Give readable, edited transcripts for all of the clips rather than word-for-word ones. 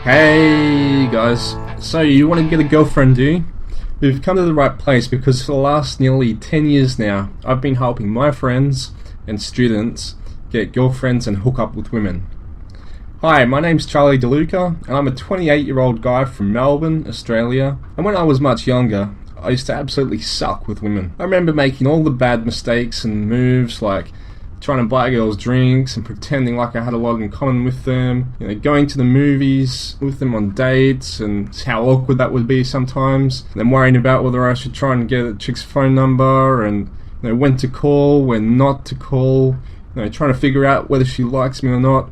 Hey guys, so you want to get a girlfriend, do you? We've come to the right place because for the last nearly 10 years now, I've been helping my friends and students get girlfriends and hook up with women. Hi, my name's Charlie DeLuca and I'm a 28-year-old guy from Melbourne, Australia, and when I was much younger, I used to absolutely suck with women. I remember making all the bad mistakes and moves like trying to buy girls drinks and pretending like I had a lot in common with them, going to the movies with them on dates and how awkward that would be sometimes, and then worrying about whether I should try and get a chick's phone number and when to call, when not to call, trying to figure out whether she likes me or not,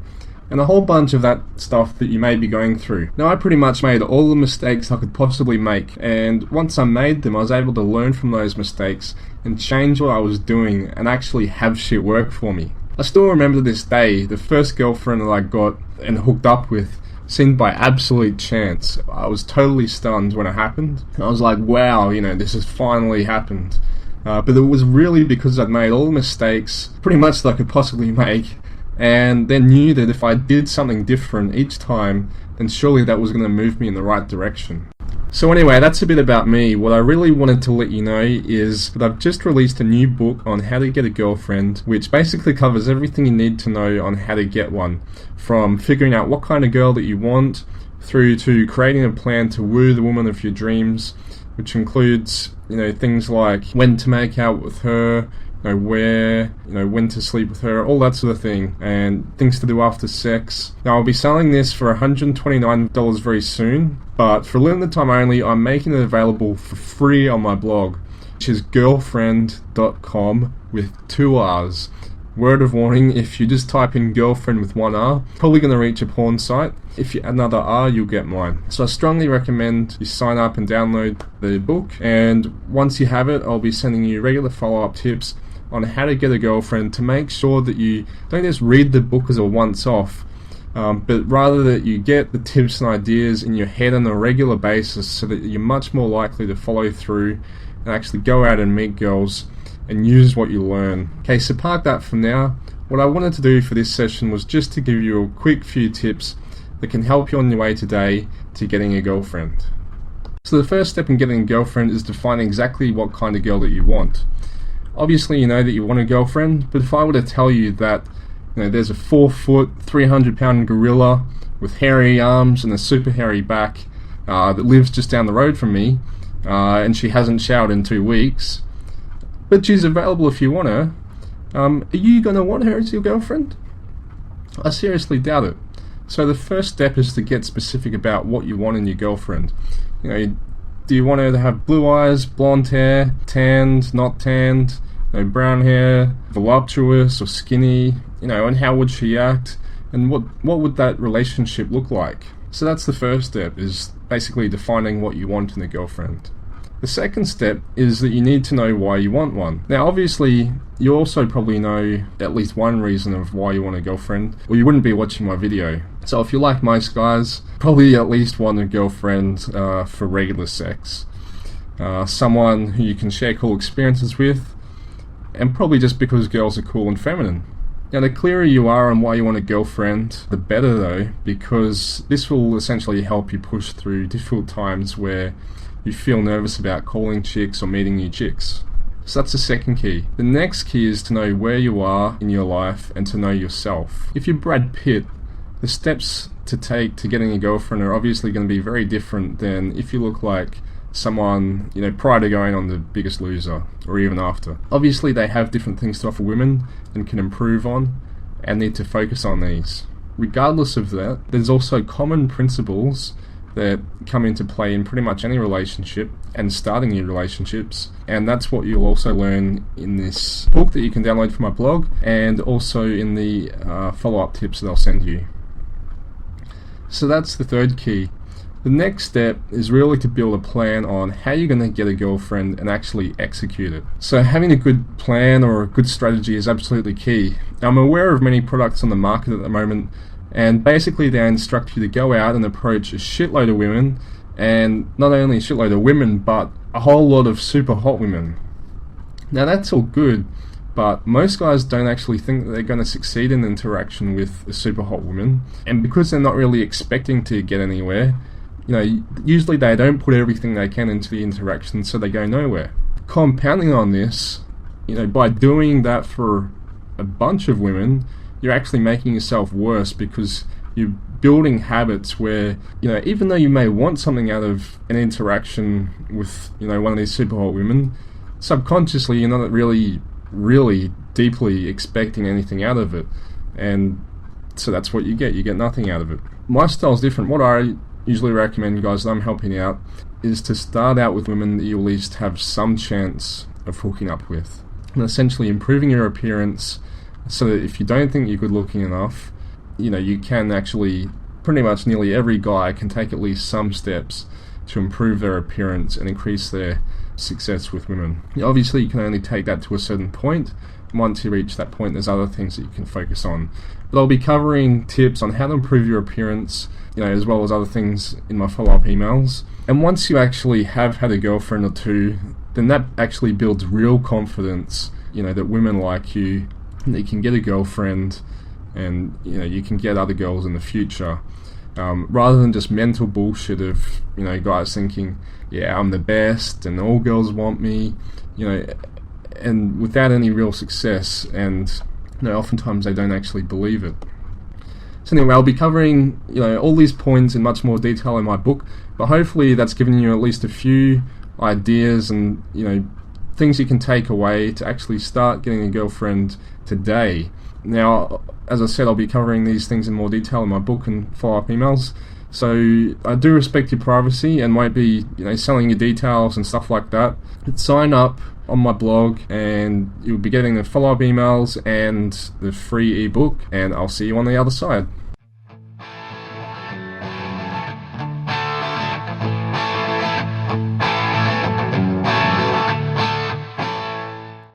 and a whole bunch of that stuff that you may be going through. Now, I pretty much made all the mistakes I could possibly make, and once I made them, I was able to learn from those mistakes and change what I was doing and actually have shit work for me. I still remember to this day the first girlfriend that I got and hooked up with seemed by absolute chance. I was totally stunned when it happened. I was like, wow, this has finally happened. But it was really because I'd made all the mistakes pretty much that I could possibly make, and then knew that if I did something different each time, then surely that was going to move me in the right direction. So anyway, that's a bit about me. What I really wanted to let you know is that I've just released a new book on how to get a girlfriend, which basically covers everything you need to know on how to get one, from figuring out what kind of girl that you want, through to creating a plan to woo the woman of your dreams, which includes, things like when to make out with her, where, when to sleep with her, all that sort of thing, and things to do after sex. Now, I'll be selling this for $129 very soon, but for a limited time only, I'm making it available for free on my blog, which is girlfriend.com with 2 R's. Word of warning, if you just type in girlfriend with 1 R, probably going to reach a porn site. If you add another R, you'll get mine. So I strongly recommend you sign up and download the book, and once you have it, I'll be sending you regular follow-up tips on how to get a girlfriend, to make sure that you don't just read the book as a once-off, but rather that you get the tips and ideas in your head on a regular basis so that you're much more likely to follow through and actually go out and meet girls and use what you learn. Okay, so park that for now. What I wanted to do for this session was just to give you a quick few tips that can help you on your way today to getting a girlfriend. So the first step in getting a girlfriend is to find exactly what kind of girl that you want. Obviously, you know that you want a girlfriend, but if I were to tell you that there's a 4-foot, 300-pound gorilla with hairy arms and a super hairy back that lives just down the road from me, and she hasn't showered in 2 weeks, but she's available if you want her, are you going to want her as your girlfriend? I seriously doubt it. So the first step is to get specific about what you want in your girlfriend. Do you want her to have blue eyes, blonde hair, tanned, not tanned, brown hair, voluptuous or skinny, and how would she act, and what would that relationship look like? So that's the first step, is basically defining what you want in a girlfriend. The second step is that you need to know why you want one. Now, obviously, you also probably know at least one reason of why you want a girlfriend, or you wouldn't be watching my video. So if you're like most guys, probably at least want a girlfriend for regular sex. Someone who you can share cool experiences with, and probably just because girls are cool and feminine. Now, the clearer you are on why you want a girlfriend, the better though, because this will essentially help you push through difficult times where you feel nervous about calling chicks or meeting new chicks. So that's the second key. The next key is to know where you are in your life and to know yourself. If you're Brad Pitt, the steps to take to getting a girlfriend are obviously going to be very different than if you look like someone, prior to going on The Biggest Loser, or even after. Obviously, they have different things to offer women and can improve on, and need to focus on these. Regardless of that, there's also common principles that come into play in pretty much any relationship and starting new relationships, and that's what you'll also learn in this book that you can download from my blog, and also in the follow-up tips that I'll send you. So that's the third key. The next step is really to build a plan on how you're going to get a girlfriend and actually execute it. So having a good plan or a good strategy is absolutely key. I'm aware of many products on the market at the moment, and basically they instruct you to go out and approach a shitload of women, and not only a shitload of women, but a whole lot of super hot women. Now that's all good, But most guys don't actually think that they're going to succeed in interaction with a super hot woman, and because they're not really expecting to get anywhere, usually they don't put everything they can into the interaction, so they go nowhere. Compounding on this, by doing that for a bunch of women, you're actually making yourself worse, because you're building habits where, even though you may want something out of an interaction with, one of these super hot women, subconsciously you're not really deeply expecting anything out of it, and so that's what you get nothing out of it. My style's different. What I usually recommend guys that I'm helping out is to start out with women that you at least have some chance of hooking up with, and essentially improving your appearance so that if you don't think you're good looking enough, you can actually, pretty much nearly every guy can take at least some steps to improve their appearance and increase their success with women. Obviously you can only take that to a certain point. Once you reach that point, there's other things that you can focus on. But I'll be covering tips on how to improve your appearance, as well as other things in my follow-up emails. And once you actually have had a girlfriend or two, then that actually builds real confidence, that women like you, that you can get a girlfriend, and you can get other girls in the future, rather than just mental bullshit of guys thinking, yeah, I'm the best and all girls want me, and without any real success, and oftentimes they don't actually believe it. So anyway, I'll be covering all these points in much more detail in my book, but hopefully that's given you at least a few ideas and things you can take away to actually start getting a girlfriend today. Now, as I said, I'll be covering these things in more detail in my book and follow-up emails. So I do respect your privacy and won't be, selling your details and stuff like that. But sign up on my blog and you'll be getting the follow-up emails and the free ebook, and I'll see you on the other side.